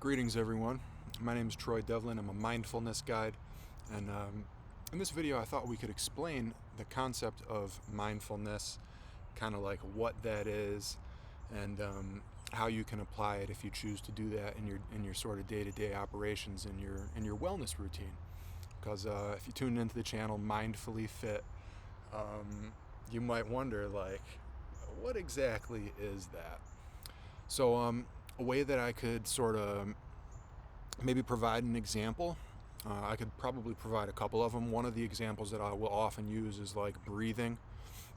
Greetings everyone, my name is Troy Devlin. I'm a mindfulness guide, and in this video I thought we could explain the concept of mindfulness, kind of like what that is, and how you can apply it if you choose to do that in your sort of day-to-day operations in your wellness routine. Because if you tune into the channel Mindfully Fit, you might wonder, like, what exactly is that? So a way that I could sort of maybe provide an example, I could probably provide a couple of them. One of the examples that I will often use is like breathing.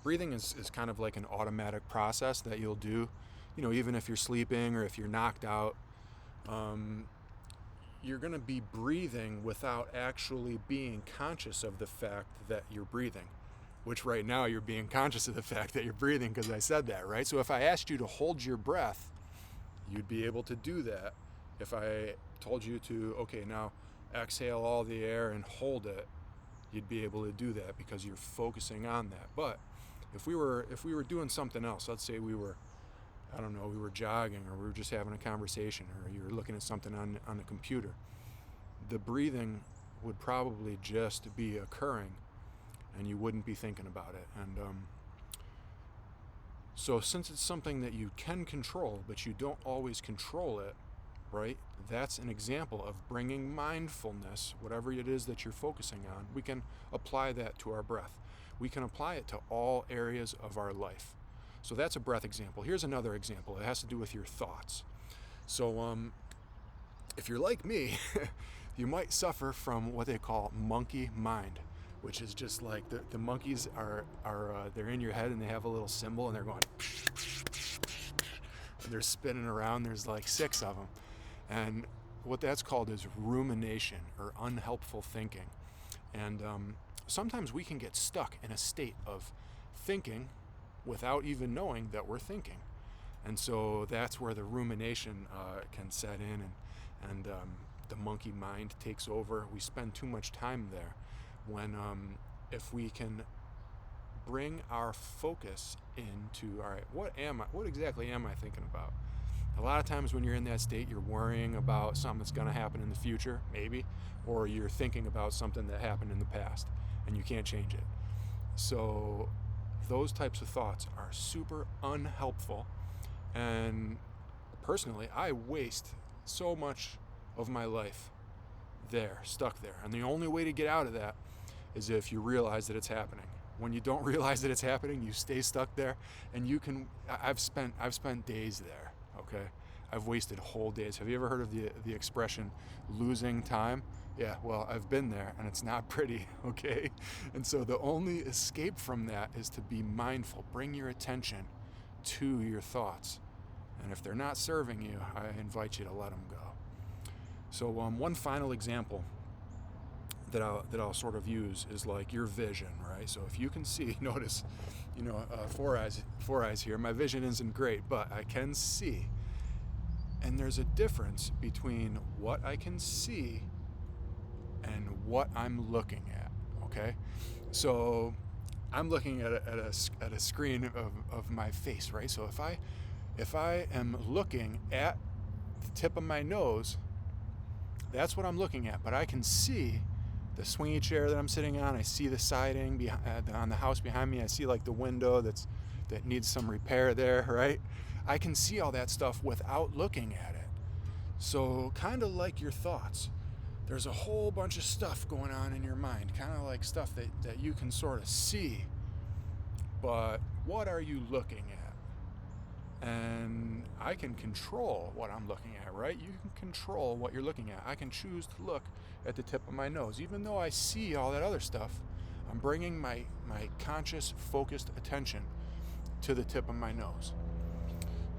Breathing is kind of like an automatic process that you'll do, even if you're sleeping or if you're knocked out. You're going to be breathing without actually being conscious of the fact that you're breathing, which right now you're being conscious of the fact that you're breathing because I said that, right? So if I asked you to hold your breath, you'd be able to do that. If I told you to, okay, now exhale all the air and hold it, you'd be able to do that because you're focusing on that. But if we were doing something else, let's say we were jogging, or we were just having a conversation, or you were looking at something on the computer, the breathing would probably just be occurring and you wouldn't be thinking about it. And so since it's something that you can control, but you don't always control it, right? That's an example of bringing mindfulness, whatever it is that you're focusing on. We can apply that to our breath. We can apply it to all areas of our life. So that's a breath example. Here's another example. It has to do with your thoughts. So if you're like me, you might suffer from what they call monkey mind, which is just like the monkeys are they're in your head and they have a little symbol and they're going and they're spinning around. There's like 6 of them. And what that's called is rumination, or unhelpful thinking. And sometimes we can get stuck in a state of thinking without even knowing that we're thinking. And so that's where the rumination can set in, and the monkey mind takes over. We spend too much time there. When if we can bring our focus into, all right, what exactly am I thinking about? A lot of times when you're in that state, you're worrying about something that's going to happen in the future, maybe, or you're thinking about something that happened in the past and you can't change it. So those types of thoughts are super unhelpful, and personally, I waste so much of my life stuck there. And the only way to get out of that is if you realize that it's happening. When you don't realize that it's happening, you stay stuck there, and I've spent days there, okay? I've wasted whole days. Have you ever heard of the expression losing time? Yeah, well, I've been there, and it's not pretty, okay? And so the only escape from that is to be mindful. Bring your attention to your thoughts. And if they're not serving you, I invite you to let them go. So one final example that I'll sort of use is like your vision, right? So if you can see, notice, 4 eyes here. My vision isn't great, but I can see. And there's a difference between what I can see and what I'm looking at, okay? So I'm looking at a screen of my face, right? So if I am looking at the tip of my nose, that's what I'm looking at. But I can see the swingy chair that I'm sitting on. I see the siding on the house behind me. I see like the window that needs some repair there, right? I can see all that stuff without looking at it. So kind of like your thoughts, there's a whole bunch of stuff going on in your mind, kind of like stuff that you can sort of see, but what are you looking at? And I can control what I'm looking at, right? You can control what you're looking at. I can choose to look at the tip of my nose. Even though I see all that other stuff, I'm bringing my conscious, focused attention to the tip of my nose.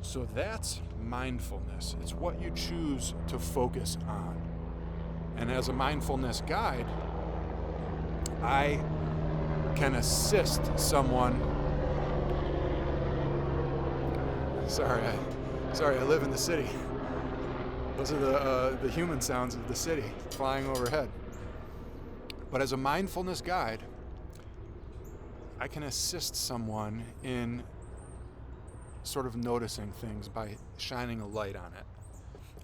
So that's mindfulness. It's what you choose to focus on. And as a mindfulness guide, I can assist someone. Sorry, I live in the city. Those are the human sounds of the city flying overhead. But as a mindfulness guide, I can assist someone in sort of noticing things by shining a light on it.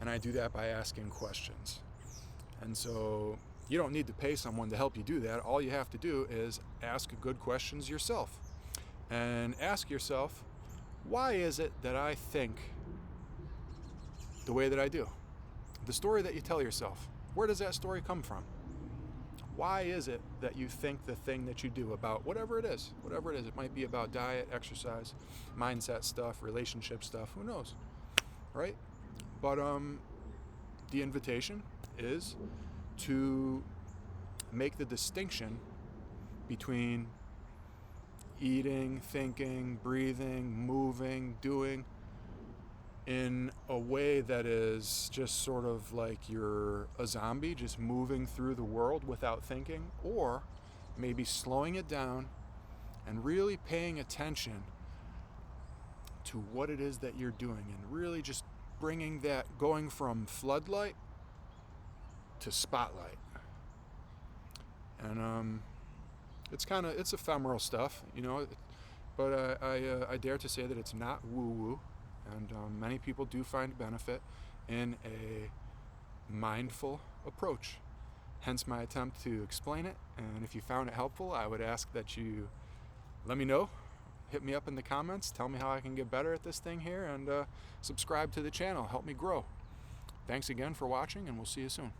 And I do that by asking questions. And so you don't need to pay someone to help you do that. All you have to do is ask good questions yourself. And ask yourself, why is it that I think the way that I do? The story that you tell yourself, where does that story come from? Why is it that you think the thing that you do about whatever it is? It might be about diet, exercise, mindset stuff, relationship stuff, who knows, right? But the invitation is to make the distinction between eating, thinking, breathing, moving, doing in a way that is just sort of like you're a zombie just moving through the world without thinking, or maybe slowing it down and really paying attention to what it is that you're doing and really just bringing that, going from floodlight to spotlight. And it's ephemeral stuff, but I dare to say that it's not woo-woo, and many people do find benefit in a mindful approach. Hence my attempt to explain it. And if you found it helpful, I would ask that you let me know. Hit me up in the comments. Tell me how I can get better at this thing here, and subscribe to the channel. Help me grow. Thanks again for watching, and we'll see you soon.